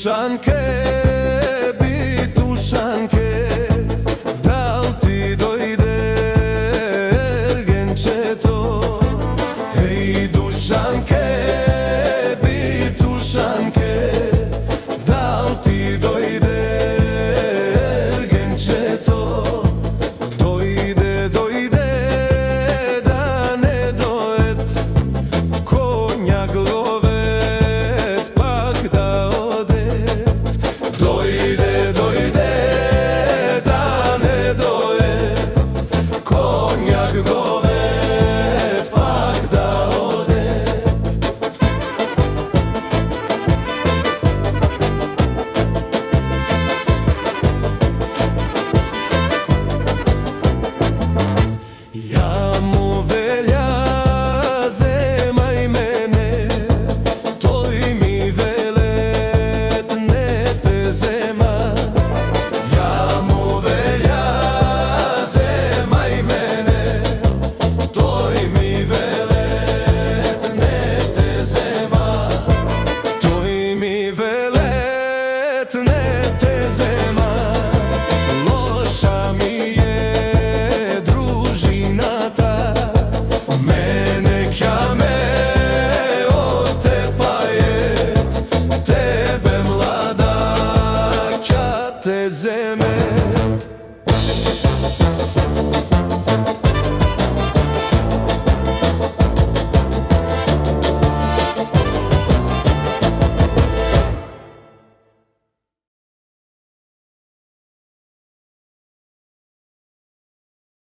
Dušanke, bitušanke, dal ti dojde ergenčeto? Hej dušanke, bitušanke, dal ti dojde ergenčeto? Dojde, dojde, da ne dojet konja glovet, pak da odet. Dojde, dojde, da ne dojet konja glovet, pak da odet. Ja mu velja, zemaj mene, toj mi velet ne te zema. Ja mu velja, zemaj mene, toj mi velet ne te zema. Toj mi velet ne te zema, loša mi je družinata. Mene kjame otepajet, tebe mlada kja te zemet.